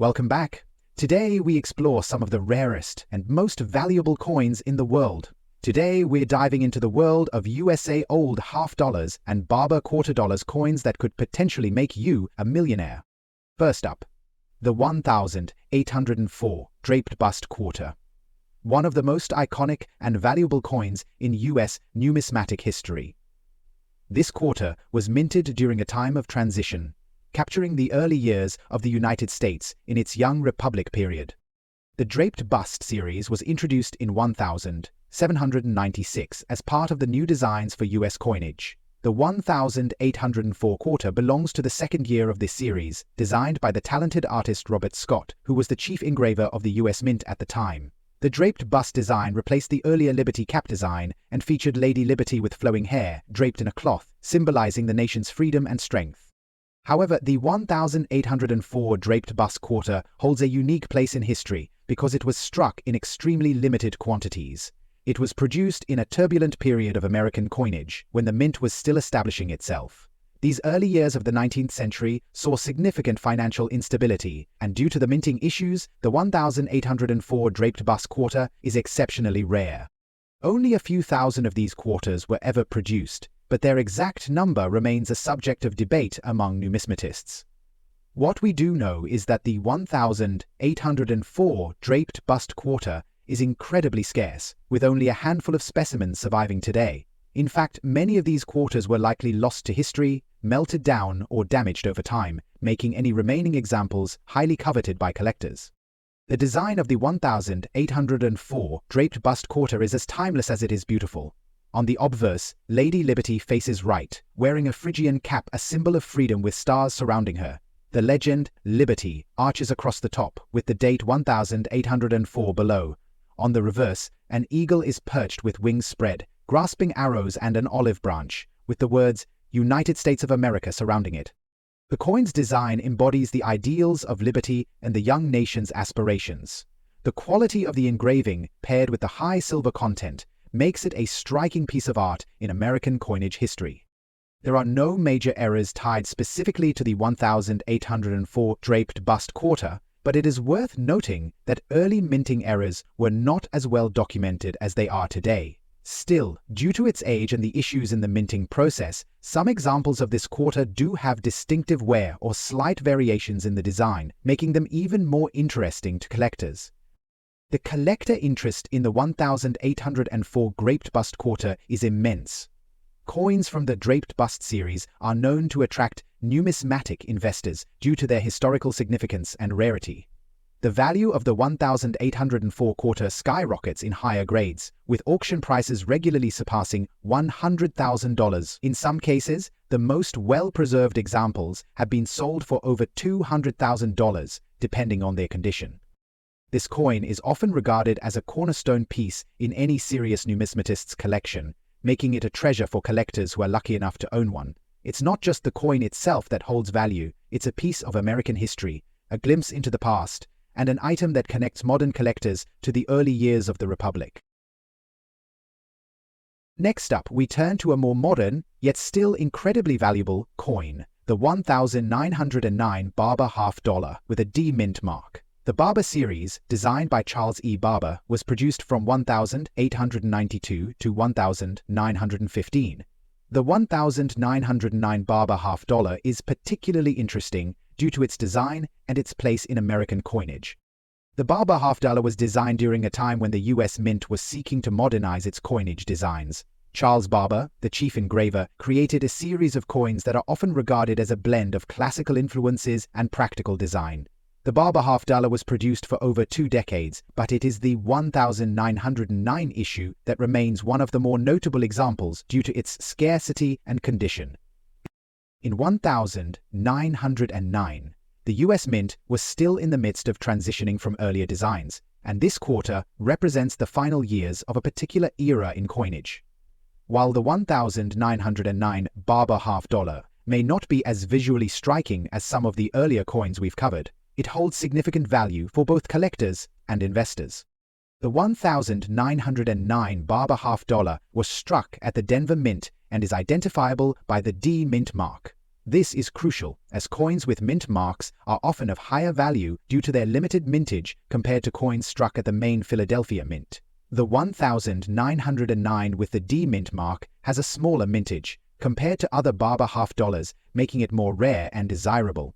Welcome back. Today we explore some of the rarest and most valuable coins in the world. Today we're diving into the world of USA old half dollars and Barber quarter dollars coins that could potentially make you a millionaire. First up, the 1804 draped bust quarter. One of the most iconic and valuable coins in US numismatic history. This quarter was minted during a time of transition, capturing the early years of the United States in its young republic period. The draped bust series was introduced in 1796 as part of the new designs for US coinage. The 1804 quarter belongs to the second year of this series, designed by the talented artist Robert Scott, who was the chief engraver of the US Mint at the time. The draped bust design replaced the earlier Liberty cap design and featured Lady Liberty with flowing hair, draped in a cloth, symbolizing the nation's freedom and strength. However, the 1804 draped bust quarter holds a unique place in history because it was struck in extremely limited quantities. It was produced in a turbulent period of American coinage, when the mint was still establishing itself. These early years of the 19th century saw significant financial instability, and due to the minting issues, the 1804 draped bust quarter is exceptionally rare. Only a few thousand of these quarters were ever produced, but their exact number remains a subject of debate among numismatists. What we do know is that the 1804 draped bust quarter is incredibly scarce, with only a handful of specimens surviving today. In fact, many of these quarters were likely lost to history, melted down, or damaged over time, making any remaining examples highly coveted by collectors. The design of the 1804 draped bust quarter is as timeless as it is beautiful. On the obverse, Lady Liberty faces right, wearing a Phrygian cap, a symbol of freedom with stars surrounding her. The legend, Liberty, arches across the top, with the date 1804 below. On the reverse, an eagle is perched with wings spread, grasping arrows and an olive branch, with the words, United States of America surrounding it. The coin's design embodies the ideals of liberty and the young nation's aspirations. The quality of the engraving, paired with the high silver content, makes it a striking piece of art in American coinage history. There are no major errors tied specifically to the 1804 draped bust quarter, but it is worth noting that early minting errors were not as well documented as they are today. Still, due to its age and the issues in the minting process, some examples of this quarter do have distinctive wear or slight variations in the design, making them even more interesting to collectors. The collector interest in the 1804 draped bust quarter is immense. Coins from the draped bust series are known to attract numismatic investors due to their historical significance and rarity. The value of the 1804 quarter skyrockets in higher grades, with auction prices regularly surpassing $100,000. In some cases, the most well-preserved examples have been sold for over $200,000, depending on their condition. This coin is often regarded as a cornerstone piece in any serious numismatist's collection, making it a treasure for collectors who are lucky enough to own one. It's not just the coin itself that holds value, it's a piece of American history, a glimpse into the past, and an item that connects modern collectors to the early years of the Republic. Next up, we turn to a more modern, yet still incredibly valuable, coin, the 1909 Barber half dollar with a D mint mark. The Barber series, designed by Charles E. Barber, was produced from 1892 to 1915. The 1909 Barber half dollar is particularly interesting due to its design and its place in American coinage. The Barber half dollar was designed during a time when the US Mint was seeking to modernize its coinage designs. Charles Barber, the chief engraver, created a series of coins that are often regarded as a blend of classical influences and practical design. The Barber half dollar was produced for over 2 decades, but it is the 1909 issue that remains one of the more notable examples due to its scarcity and condition. In 1909, the US Mint was still in the midst of transitioning from earlier designs, and this quarter represents the final years of a particular era in coinage. While the 1909 Barber half dollar may not be as visually striking as some of the earlier coins we've covered, it holds significant value for both collectors and investors. The 1909 Barber half dollar was struck at the Denver Mint and is identifiable by the D mint mark. This is crucial, as coins with mint marks are often of higher value due to their limited mintage compared to coins struck at the main Philadelphia Mint. The 1909 with the D mint mark has a smaller mintage compared to other Barber half dollars, making it more rare and desirable.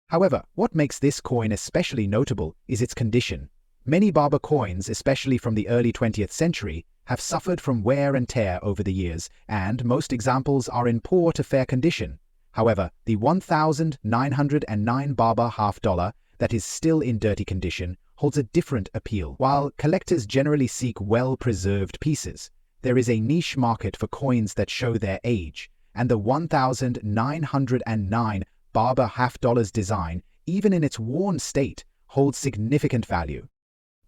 However, what makes this coin especially notable is its condition. Many Barber coins, especially from the early 20th century, have suffered from wear and tear over the years, and most examples are in poor to fair condition. However, the 1909 Barber half dollar that is still in dirty condition holds a different appeal. While collectors generally seek well-preserved pieces, there is a niche market for coins that show their age, and the 1909 Barber half dollar's design, even in its worn state, holds significant value.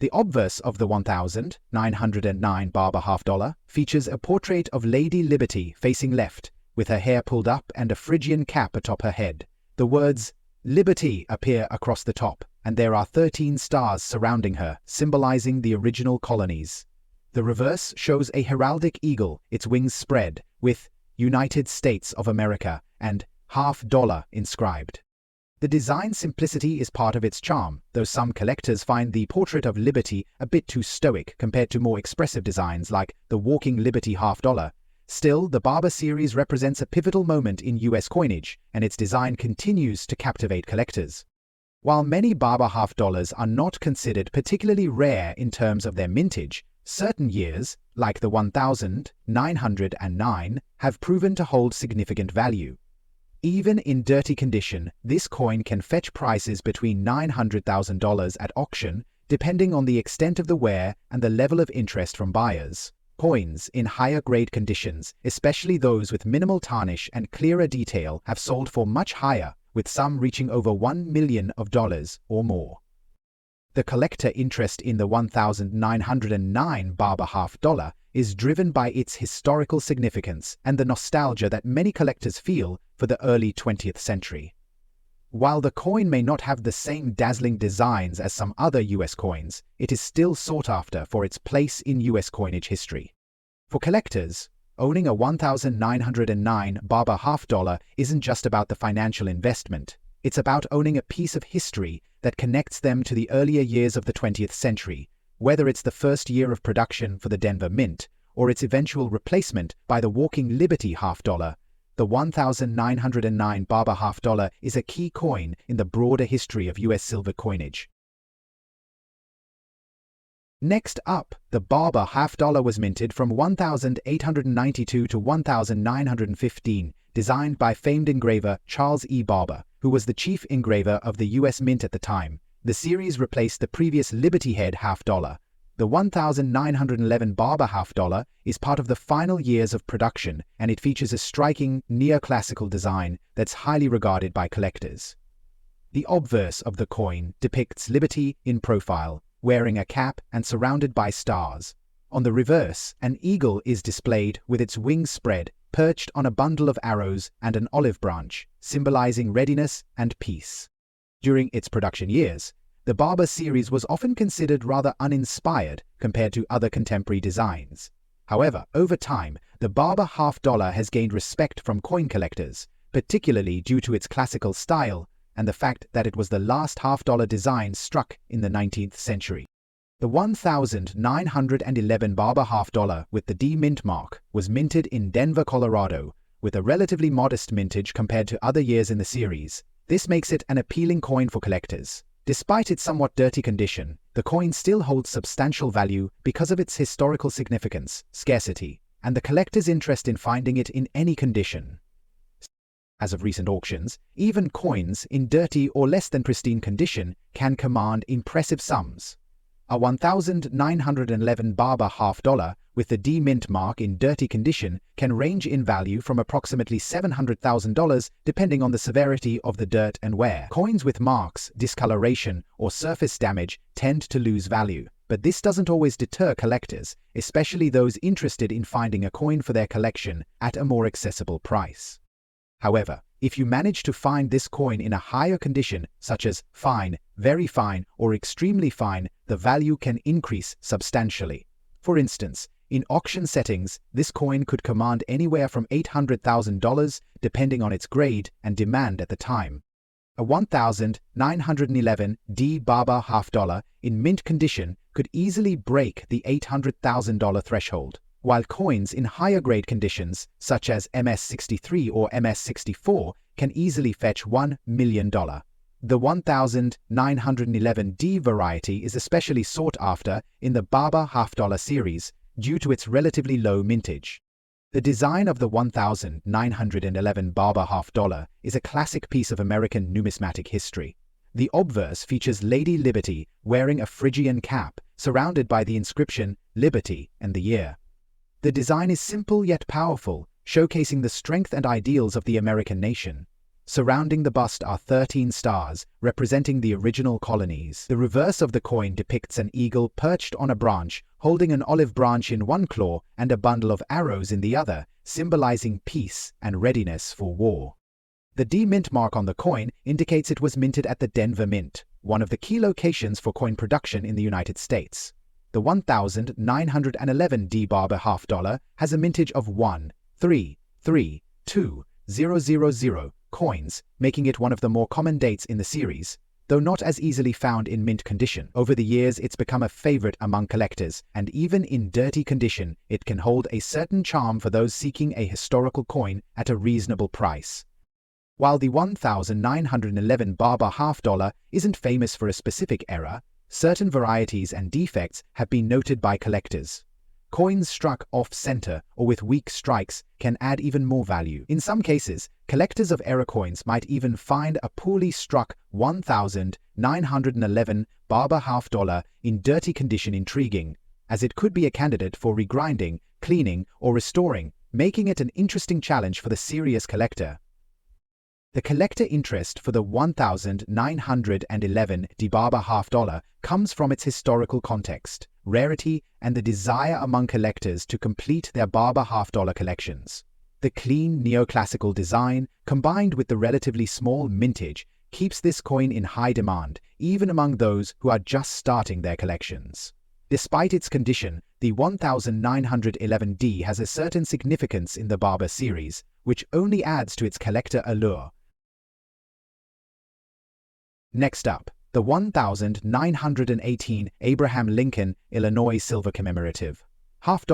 The obverse of the 1909 Barber half dollar features a portrait of Lady Liberty facing left, with her hair pulled up and a Phrygian cap atop her head. The words "Liberty" appear across the top, and there are 13 stars surrounding her, symbolizing the original colonies. The reverse shows a heraldic eagle, its wings spread, with "United States of America" and "half dollar" inscribed. The design simplicity is part of its charm, though some collectors find the portrait of Liberty a bit too stoic compared to more expressive designs like the Walking Liberty half dollar. Still, the Barber series represents a pivotal moment in US coinage, and its design continues to captivate collectors. While many Barber half dollars are not considered particularly rare in terms of their mintage, certain years, like the 1909, have proven to hold significant value. Even in dirty condition, this coin can fetch prices between $900,000 at auction, depending on the extent of the wear and the level of interest from buyers. Coins in higher grade conditions, especially those with minimal tarnish and clearer detail, have sold for much higher, with some reaching over $1 million or more. The collector interest in the 1909 Barber half dollar is driven by its historical significance and the nostalgia that many collectors feel for the early 20th century. While the coin may not have the same dazzling designs as some other US coins, it is still sought after for its place in US coinage history. For collectors, owning a 1909 Barber half dollar isn't just about the financial investment. It's about owning a piece of history that connects them to the earlier years of the 20th century, whether it's the first year of production for the Denver Mint or its eventual replacement by the Walking Liberty half dollar. The 1909 Barber half dollar is a key coin in the broader history of US silver coinage. Next up, the Barber half dollar was minted from 1892 to 1915, designed by famed engraver Charles E. Barber, who was the chief engraver of the US Mint at the time. The series replaced the previous Liberty Head half dollar. The 1911 Barber half dollar is part of the final years of production, and it features a striking neoclassical design that's highly regarded by collectors. The obverse of the coin depicts Liberty in profile, wearing a cap and surrounded by stars. On the reverse, an eagle is displayed with its wings spread, perched on a bundle of arrows and an olive branch, symbolizing readiness and peace. During its production years, the Barber series was often considered rather uninspired compared to other contemporary designs. However, over time, the Barber half dollar has gained respect from coin collectors, particularly due to its classical style and the fact that it was the last half dollar design struck in the 19th century. The 1911 Barber half dollar with the D mint mark was minted in Denver, Colorado, with a relatively modest mintage compared to other years in the series. This makes it an appealing coin for collectors. Despite its somewhat dirty condition, the coin still holds substantial value because of its historical significance, scarcity, and the collector's interest in finding it in any condition. As of recent auctions, even coins in dirty or less than pristine condition can command impressive sums. A 1911 Barber half dollar with the D mint mark in dirty condition can range in value from approximately $700,000 depending on the severity of the dirt and wear. Coins with marks, discoloration, or surface damage tend to lose value, but this doesn't always deter collectors, especially those interested in finding a coin for their collection at a more accessible price. However, if you manage to find this coin in a higher condition, such as fine, very fine, or extremely fine, the value can increase substantially. For instance, In auction settings, this coin could command anywhere from $800,000 depending on its grade and demand at the time. A 1911 D Barber $half in mint condition could easily break the $800,000 threshold, while coins in higher grade conditions, such as MS-63 or MS-64, can easily fetch $1 million. The 1911 D variety is especially sought after in the Barber $half series due to its relatively low mintage. The design of the 1911 Barber $half is a classic piece of American numismatic history. The obverse features Lady Liberty wearing a Phrygian cap, surrounded by the inscription Liberty and the year. The design is simple yet powerful, showcasing the strength and ideals of the American nation. Surrounding the bust are 13 stars, representing the original colonies. The reverse of the coin depicts an eagle perched on a branch, holding an olive branch in one claw and a bundle of arrows in the other, symbolizing peace and readiness for war. The D mint mark on the coin indicates it was minted at the Denver Mint, one of the key locations for coin production in the United States. The 1911 D Barber $half has a mintage of 1-3-3-2-0-0-0 coins, making it one of the more common dates in the series, though not as easily found in mint condition. Over the years, it's become a favorite among collectors, and even in dirty condition, it can hold a certain charm for those seeking a historical coin at a reasonable price. While the 1911 Barber $half isn't famous for a specific era, certain varieties and defects have been noted by collectors. Coins struck off-center or with weak strikes can add even more value. In some cases, collectors of error coins might even find a poorly struck 1911 Barber $half in dirty condition intriguing, as it could be a candidate for regrinding, cleaning, or restoring, making it an interesting challenge for the serious collector. The collector interest for the 1911 D Barber $half comes from its historical context, rarity, and the desire among collectors to complete their Barber $half collections. The clean neoclassical design, combined with the relatively small mintage, keeps this coin in high demand, even among those who are just starting their collections. Despite its condition, the 1911 D has a certain significance in the Barber series, which only adds to its collector allure. Next up, the 1918 Abraham Lincoln, Illinois silver commemorative $half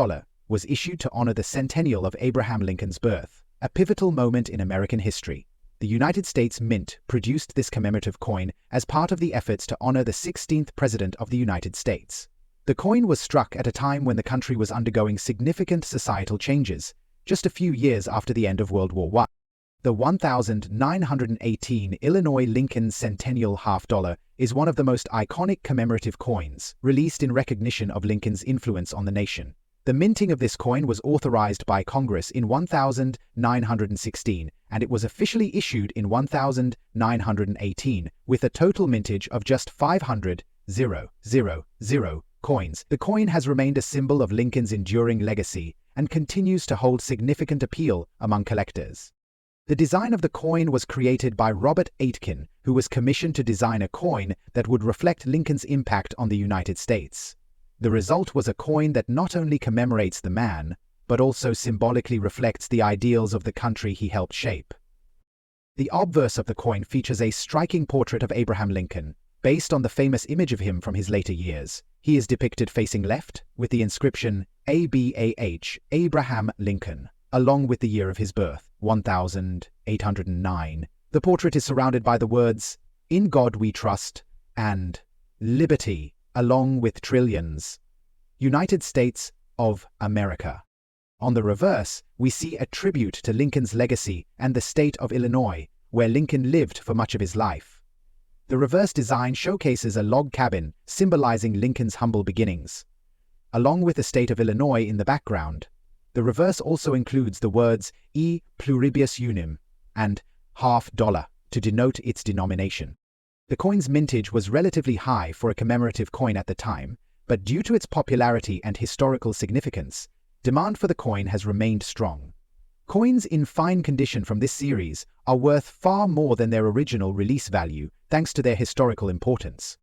was issued to honor the centennial of Abraham Lincoln's birth, a pivotal moment in American history. The United States Mint produced this commemorative coin as part of the efforts to honor the 16th President of the United States. The coin was struck at a time when the country was undergoing significant societal changes, just a few years after the end of World War I. The 1918 Illinois Lincoln Centennial $half is one of the most iconic commemorative coins, released in recognition of Lincoln's influence on the nation. The minting of this coin was authorized by Congress in 1916, and it was officially issued in 1918, with a total mintage of just 500,000 coins. The coin has remained a symbol of Lincoln's enduring legacy and continues to hold significant appeal among collectors. The design of the coin was created by Robert Aitken, who was commissioned to design a coin that would reflect Lincoln's impact on the United States. The result was a coin that not only commemorates the man, but also symbolically reflects the ideals of the country he helped shape. The obverse of the coin features a striking portrait of Abraham Lincoln, based on the famous image of him from his later years. He is depicted facing left, with the inscription ABAH, Abraham Lincoln, along with the year of his birth, 1809. The portrait is surrounded by the words, "In God we trust," and "Liberty," along with trillions. United States of America. On the reverse, we see a tribute to Lincoln's legacy and the state of Illinois, where Lincoln lived for much of his life. The reverse design showcases a log cabin, symbolizing Lincoln's humble beginnings. Along with the state of Illinois in the background, the reverse also includes the words E pluribus unum and $half to denote its denomination. The coin's mintage was relatively high for a commemorative coin at the time, but due to its popularity and historical significance, demand for the coin has remained strong. Coins in fine condition from this series are worth far more than their original release value thanks to their historical importance.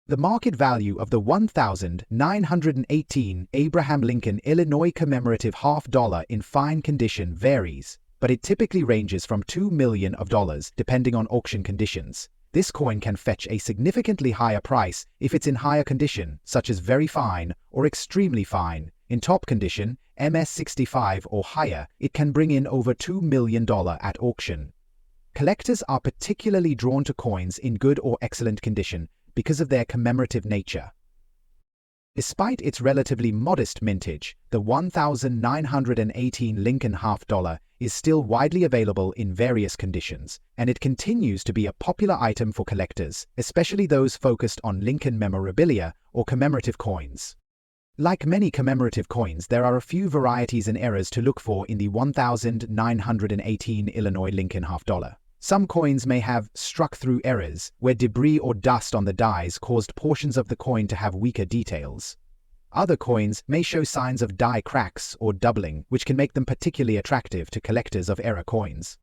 The market value of the 1918 Abraham Lincoln Illinois commemorative half-dollar in fine condition varies, but it typically ranges from $2 million depending on auction conditions. This coin can fetch a significantly higher price if it's in higher condition, such as very fine or extremely fine. In top condition, MS65 or higher, it can bring in over $2 million at auction. Collectors are particularly drawn to coins in good or excellent condition because of their commemorative nature. Despite its relatively modest mintage, the 1918 Lincoln half-dollar is still widely available in various conditions, and it continues to be a popular item for collectors, especially those focused on Lincoln memorabilia or commemorative coins. Like many commemorative coins, there are a few varieties and errors to look for in the 1918 Illinois Lincoln half-dollar. Some coins may have struck-through errors, where debris or dust on the dies caused portions of the coin to have weaker details. Other coins may show signs of die cracks or doubling, which can make them particularly attractive to collectors of error coins.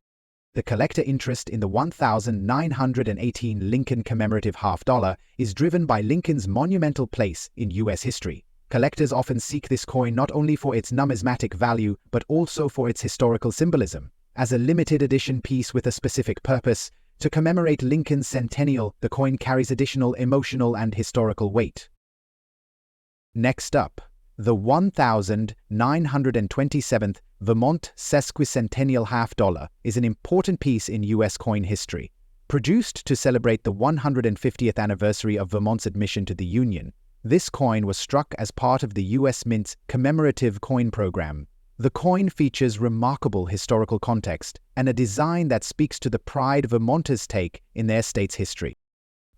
The collector interest in the 1918 Lincoln commemorative half-dollar is driven by Lincoln's monumental place in U.S. history. Collectors often seek this coin not only for its numismatic value, but also for its historical symbolism. As a limited edition piece with a specific purpose, to commemorate Lincoln's centennial, the coin carries additional emotional and historical weight. Next up, the 1927th Vermont sesquicentennial half-dollar is an important piece in U.S. coin history. Produced to celebrate the 150th anniversary of Vermont's admission to the Union, this coin was struck as part of the U.S. Mint's commemorative coin program. The coin features remarkable historical context and a design that speaks to the pride Vermonters take in their state's history.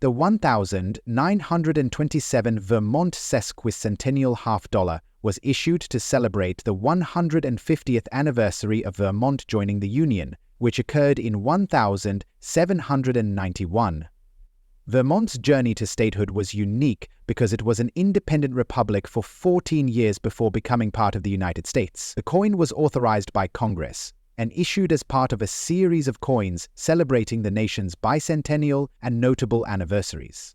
The 1927 Vermont sesquicentennial half-dollar was issued to celebrate the 150th anniversary of Vermont joining the Union, which occurred in 1791. Vermont's journey to statehood was unique because it was an independent republic for 14 years before becoming part of the United States. The coin was authorized by Congress and issued as part of a series of coins celebrating the nation's bicentennial and notable anniversaries.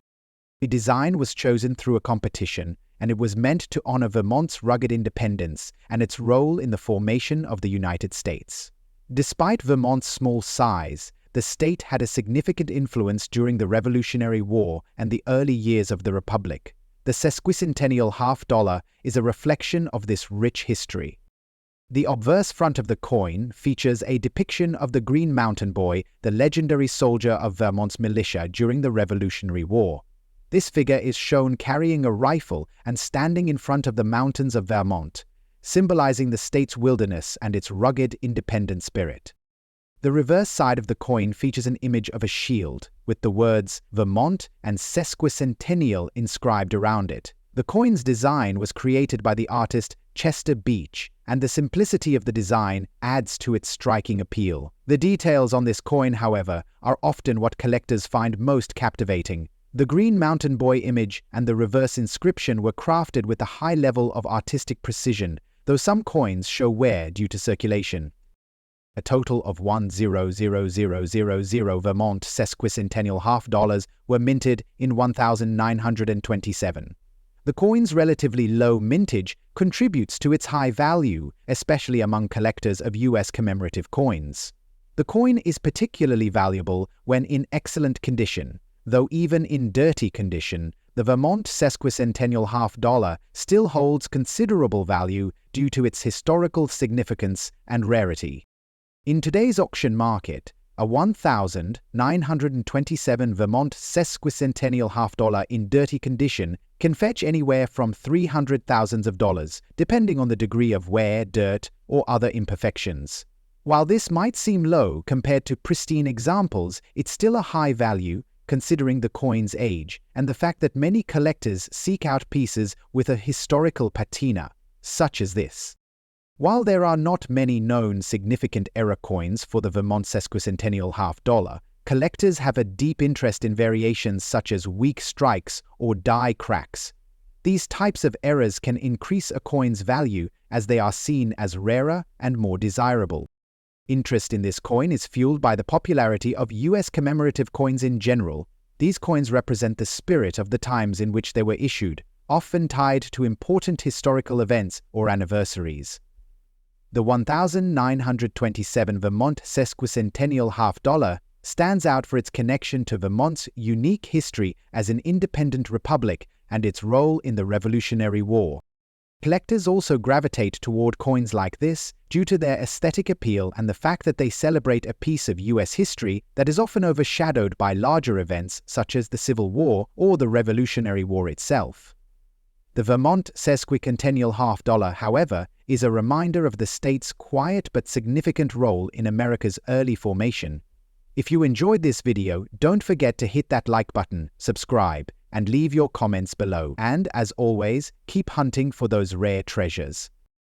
The design was chosen through a competition, and it was meant to honor Vermont's rugged independence and its role in the formation of the United States. Despite Vermont's small size, the state had a significant influence during the Revolutionary War and the early years of the Republic. The sesquicentennial half-dollar is a reflection of this rich history. The obverse front of the coin features a depiction of the Green Mountain Boy, the legendary soldier of Vermont's militia during the Revolutionary War. This figure is shown carrying a rifle and standing in front of the mountains of Vermont, symbolizing the state's wilderness and its rugged, independent spirit. The reverse side of the coin features an image of a shield, with the words Vermont and sesquicentennial inscribed around it. The coin's design was created by the artist Chester Beach, and the simplicity of the design adds to its striking appeal. The details on this coin, however, are often what collectors find most captivating. The Green Mountain Boy image and the reverse inscription were crafted with a high level of artistic precision, though some coins show wear due to circulation. A total of 1,000,000 Vermont sesquicentennial half-dollars were minted in 1927. The coin's relatively low mintage contributes to its high value, especially among collectors of U.S. commemorative coins. The coin is particularly valuable when in excellent condition, though even in dirty condition, the Vermont sesquicentennial half-dollar still holds considerable value due to its historical significance and rarity. In today's auction market, a 1927 Vermont sesquicentennial half-dollar in dirty condition can fetch anywhere from $300,000, depending on the degree of wear, dirt, or other imperfections. While this might seem low compared to pristine examples, it's still a high value considering the coin's age and the fact that many collectors seek out pieces with a historical patina, such as this. While there are not many known significant error coins for the Vermont sesquicentennial half-dollar, collectors have a deep interest in variations such as weak strikes or die cracks. These types of errors can increase a coin's value as they are seen as rarer and more desirable. Interest in this coin is fueled by the popularity of U.S. commemorative coins in general, These coins represent the spirit of the times in which they were issued, often tied to important historical events or anniversaries. The 1927 Vermont sesquicentennial half-dollar stands out for its connection to Vermont's unique history as an independent republic and its role in the Revolutionary War. Collectors also gravitate toward coins like this due to their aesthetic appeal and the fact that they celebrate a piece of U.S. history that is often overshadowed by larger events such as the Civil War or the Revolutionary War itself. The Vermont sesquicentennial half-dollar, however, is a reminder of the state's quiet but significant role in America's early formation. If you enjoyed this video, don't forget to hit that like button, subscribe, and leave your comments below. And as always, keep hunting for those rare treasures.